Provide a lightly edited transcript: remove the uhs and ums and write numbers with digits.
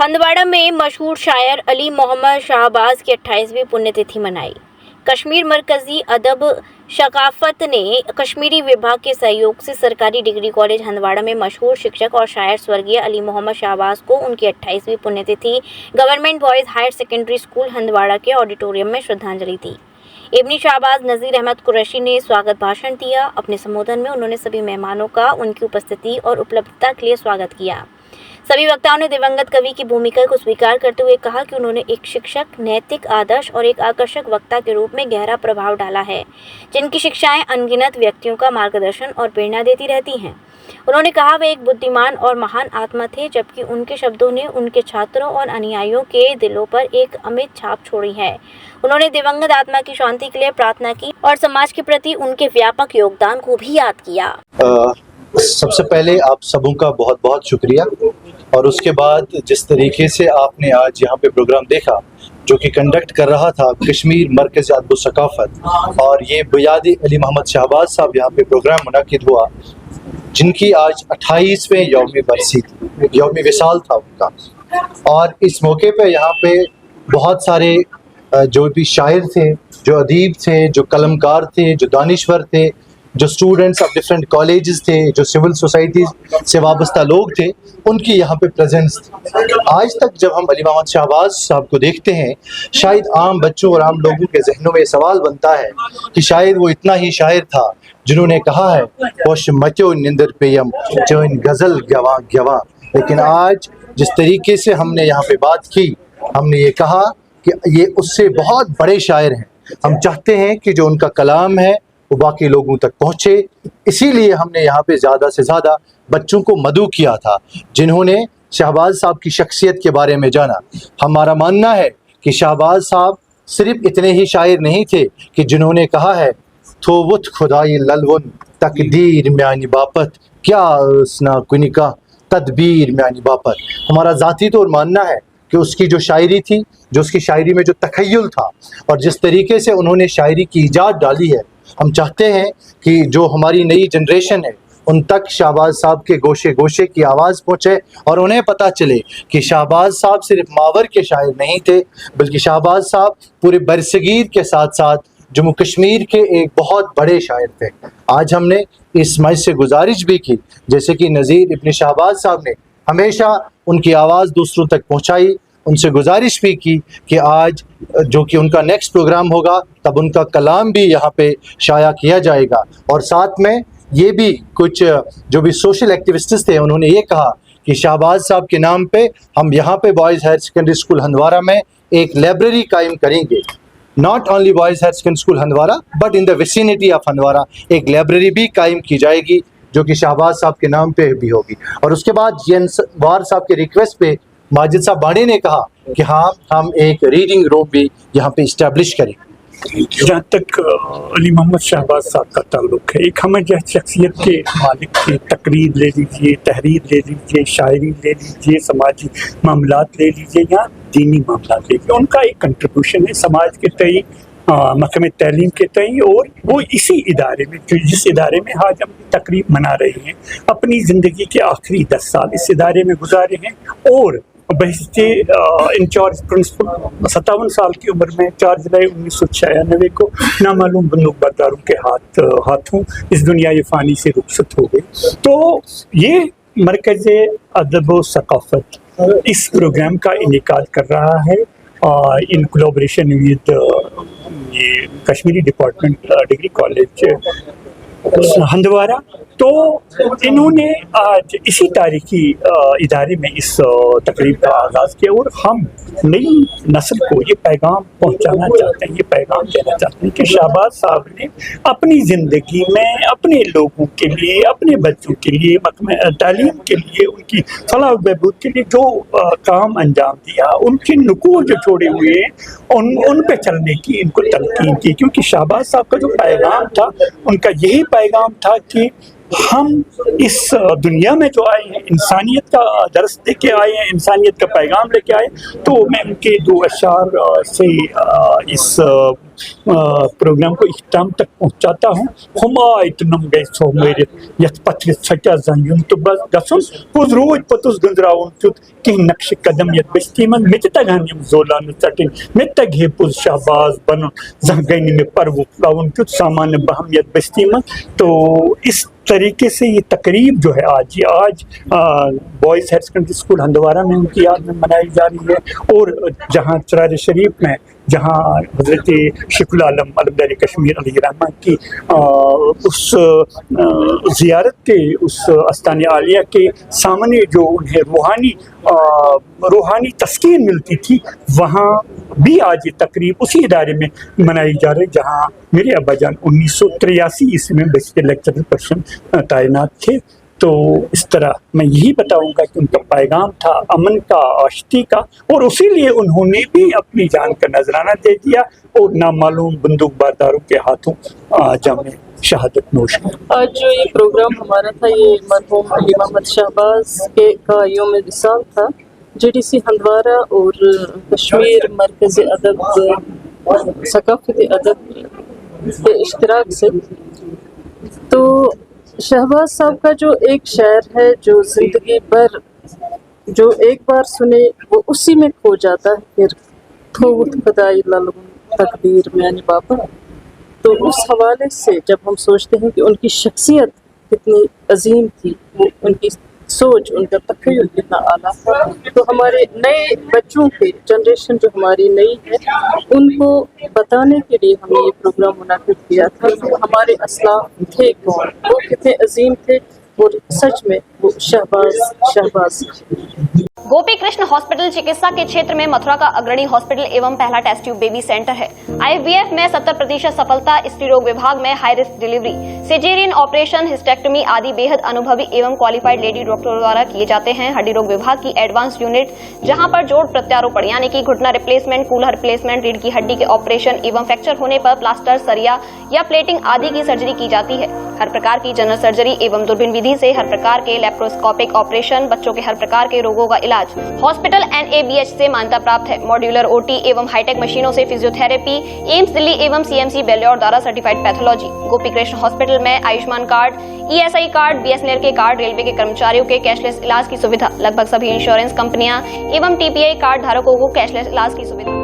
हंदवाड़ा में मशहूर शायर अली मोहम्मद शाहबाज की 28वीं पुण्यतिथि मनाई। कश्मीर मरकजी अदब सकाफत ने कश्मीरी विभाग के सहयोग से सरकारी डिग्री कॉलेज हंदवाड़ा में मशहूर शिक्षक और शायर स्वर्गीय अली मोहम्मद शाहबाज को उनकी 28वीं पुण्यतिथि government boys higher secondary school Handwara के ऑडिटोरियम में श्रद्धांजलि दी। इब्नी शाहबाज नज़ीर अहमद कुरैशी ने स्वागत भाषण दिया। अपने संबोधन में उन्होंने सभी मेहमानों का उनकी उपस्थिति और उपलब्धता के लिए स्वागत किया। सभी वक्ताओं ने दिवंगत कवि की भूमिका को स्वीकार करते हुए कहा कि उन्होंने एक शिक्षक, नैतिक आदर्श और एक आकर्षक वक्ता के रूप में गहरा प्रभाव डाला है, जिनकी शिक्षाएं अनगिनत व्यक्तियों का मार्गदर्शन और प्रेरणा देती रहती हैं। उन्होंने कहा वे एक बुद्धिमान और महान आत्मा थे, जबकि उनके शब्दों ने उनके छात्रों और अनुयायियों के दिलों पर एक अमिट छाप छोड़ी है। उन्होंने दिवंगत आत्मा की शांति के लिए प्रार्थना की और समाज के प्रति उनके व्यापक योगदान को भी याद किया। सबसे पहले आप सबों का बहुत बहुत शुक्रिया। और उसके बाद जिस तरीके से आपने आज यहाँ पे प्रोग्राम देखा जो कि कंडक्ट कर रहा था कश्मीर मरकज़ी अदब सकाफत, और ये बुनियादी अली मोहम्मद शाहबाज साहब यहाँ पे प्रोग्राम मुनक़िद हुआ, जिनकी आज 28वें यौम विसाल था उनका। और इस मौके पे यहाँ पे बहुत सारे जो भी शायर थे, जो अदीब थे, जो कलमकार थे, जो दानिश्वर थे, जो स्टूडेंट्स ऑफ डिफरेंट कॉलेजेस थे, जो सिविल सोसाइटी से वाबस्ता लोग थे, उनकी यहाँ पे प्रेजेंस थी। आज तक जब हम अली मोहम्मद शाहबाज साहब को देखते हैं, शायद आम बच्चों और आम लोगों के जहनों में सवाल बनता है कि शायद वो इतना ही शायर था जिन्होंने कहा है होश मचो निंदर पेयम जो इन गज़ल गवा गवा। लेकिन आज जिस तरीके से हमने यहाँ पे बात की, हमने ये कहा कि ये उससे बहुत बड़े शायर हैं। हम चाहते हैं कि जो उनका कलाम है वो बाकी लोगों तक पहुँचे, इसीलिए हमने यहाँ पे ज़्यादा से ज़्यादा बच्चों को मदऊ किया था जिन्होंने शाहबाज साहब की शख्सियत के बारे में जाना। हमारा मानना है कि शाहबाज साहब सिर्फ इतने ही शायर नहीं थे कि जिन्होंने कहा है थोवुत खुदाई ललवन तकदीर म्यानी बापत क्या उसना कुनिका तदबीर म्यानी बापत। हमारा ज़ाती तौर मानना है कि उसकी जो शायरी थी, जो उसकी शायरी में जो तख़य्युल था और जिस तरीके से उन्होंने शायरी की इजाद डाली है, हम चाहते हैं कि जो हमारी नई जनरेशन है उन तक शाहबाज साहब के गोशे गोशे की आवाज़ पहुँचे और उन्हें पता चले कि शाहबाज साहब सिर्फ मावर के शायर नहीं थे, बल्कि शाहबाज साहब पूरे बरसगीर के साथ साथ जम्मू कश्मीर के एक बहुत बड़े शायर थे। आज हमने इस मंच से गुजारिश भी की, जैसे कि नज़ीर इब्न शाहबाज साहब ने हमेशा उनकी आवाज़ दूसरों तक पहुँचाई, उनसे गुजारिश भी की कि आज जो कि उनका नेक्स्ट प्रोग्राम होगा तब उनका कलाम भी यहाँ पे शाया किया जाएगा। और साथ में ये भी कुछ जो भी सोशल एक्टिविस्ट्स थे, उन्होंने ये कहा कि शाहबाज साहब के नाम पे हम यहाँ पे boys higher secondary school Handwara में एक लाइब्रेरी कायम करेंगे। Not only boys higher secondary school Handwara but in the vicinity of Handwara एक लाइब्रेरी भी कायम की जाएगी जो कि शाहबाज साहब के नाम पे भी होगी। और उसके बाद वार साहब के रिक्वेस्ट पे माजिद साहब बाणी ने कहा कि हाँ, हम एक रीडिंग रूम भी यहाँ पे इस्टेब्लिश करें। जहाँ तक अली मोहम्मद शाहबाज साहब का ताल्लुक है, एक हमें जह शख्सियत के मालिक की तकरीर ले लीजिए, तहरीर ले लीजिए, शायरी ले लीजिए, समाजी मामलात ले लीजिए या दीनी मामलात ले लीजिए, उनका एक कंट्रीब्यूशन है समाज के तई, महकमे तैलीम के तई। और वो इसी इदारे में, जिस इदारे में आज हम तकरीब मना रहे हैं, अपनी ज़िंदगी के आखिरी 10 साल इस इदारे में गुजारे हैं। और बहस्ते इंचार्ज प्रिंसिपल 57 साल की उम्र में 4 जुलाई 1996 को नामालूम बंदूक बरदारों के हाथों इस दुनिया ये फ़ानी से रुखसत हो गए। तो ये मरकज़ अदब व सकाफत इस प्रोग्राम का इनेकाद कर रहा है इन कोलैबोरेशन विद ये Kashmiri department degree college Handwara. तो इन्होंने आज इसी तारीखी इदारे में इस तकरीब का आगाज़ किया और हम नई नस्ल को ये पैगाम पहुंचाना चाहते हैं, ये पैगाम देना चाहते हैं कि शाहबाज साहब ने अपनी ज़िंदगी में अपने लोगों के लिए, अपने बच्चों के लिए, तालीम के लिए, उनकी फलाह बहबूद के लिए जो काम अंजाम दिया, उनके नुकूर जो छोड़े हुए हैं उन पे चलने की इनको तलकीन की। क्योंकि शाहबाज साहब का जो पैगाम था, उनका यही पैगाम था कि ہم اس دنیا میں جو آئے ہیں انسانیت کا درس دے کے آئے ہیں, انسانیت کا پیغام لے کے آئے, تو میں ان کے 2 اشعار سے اس پروگرام کو اختتام تک پہنچاتا ہوں. ہمایت نم گئی سو میرے یت پتھر سچا زنجن تو بس گسن پوز روج پتوس گندراون تیت کہ نقش قدم یت بستی من مت تگان یم زولان ژٹن مت تگ ہے پوز شہباز بنن زہ گئی میں پرو پلاون تیت سامان بہم یت بستی من. تو اس طریقے سے یہ تقریب جو ہے آج boys higher secondary school Handwara میں ان کی یاد میں منائی جا رہی ہے, اور جہاں چرار شریف میں جہاں حضرت شیخ العالم علمدار کشمیر علیہ رحمہ کی اس زیارت کے اس آستان عالیہ کے سامنے جو انہیں روحانی تسکین ملتی تھی, وہاں بھی آج یہ تقریب اسی ادارے میں منائی جا رہی جہاں میرے ابا جان 1983 عیسوی میں بیسیکل لیکچرر پرسن تعینات تھے. تو اس طرح میں یہی بتاؤں گا کہ ان کا پیغام تھا امن کا, آشتی کا, اور اسی لیے انہوں نے بھی اپنی جان کا نذرانہ دے دیا اور نامعلوم بندوق برداروں کے ہاتھوں جام شہادت نوش کی. آج جو یہ پروگرام ہمارا تھا یہ مرحوم علی محمد شہباز کا یوم وصال تھا جے ڈی سی ہندوارہ اور کشمیر مرکز ادب ثقافتی ادب کے اشتراک سے. تو شہباز صاحب کا جو ایک شعر ہے جو زندگی بھر جو ایک بار سنے وہ اسی میں کھو جاتا ہے, پھر تھوت خدائی للگن تقدیر میں یعنی بابا. تو اس حوالے سے جب ہم سوچتے ہیں کہ ان کی شخصیت کتنی عظیم تھی, وہ ان کی سوچ, ان کا تخیل کتنا اعلیٰ تھا, تو ہمارے نئے بچوں کے جنریشن جو ہماری نئی ہے ان کو بتانے کے لیے ہم نے یہ پروگرام منعقد کیا تھا کہ ہمارے اسلاف تھے کون, وہ کتنے عظیم تھے, اور سچ میں وہ شہباز. गोपी कृष्ण हॉस्पिटल चिकित्सा के क्षेत्र में मथुरा का अग्रणी हॉस्पिटल एवं पहला टेस्ट ट्यूब बेबी सेंटर है. IVF में 70% सफलता, स्त्री रोग विभाग में high risk delivery, caesarean operation, hysterectomy आदि बेहद अनुभवी एवं क्वालिफाइड लेडी डॉक्टरों द्वारा किए जाते हैं. हड्डी रोग विभाग की एडवांस यूनिट जहां पर जोड़ प्रत्यारोपण यानी कि घुटना रिप्लेसमेंट, कूल्हा रिप्लेसमेंट, रीढ़ की हड्डी के ऑपरेशन एवं फ्रैक्चर होने पर प्लास्टर, सरिया या प्लेटिंग आदि की सर्जरी की जाती है. हर प्रकार की जनरल सर्जरी एवं दूरबीन विधि से हर प्रकार के लेप्रोस्कोपिक ऑपरेशन, बच्चों के हर प्रकार के रोगों का इलाज. हॉस्पिटल NABH से मान्यता प्राप्त है. मॉड्यूलर OT एवं हाईटेक मशीनों से फिजियोथेरेपी, एम्स दिल्ली एवं CMC बेल्योर द्वारा certified pathology. Gopi Krishna hospital में Ayushman card, ESI card, BSNL के कार्ड, रेलवे के कर्मचारियों के कैशलेस इलाज की सुविधा. लगभग सभी इंश्योरेंस कंपनियां एवं TPI कार्ड धारकों को कैशलेस इलाज की सुविधा.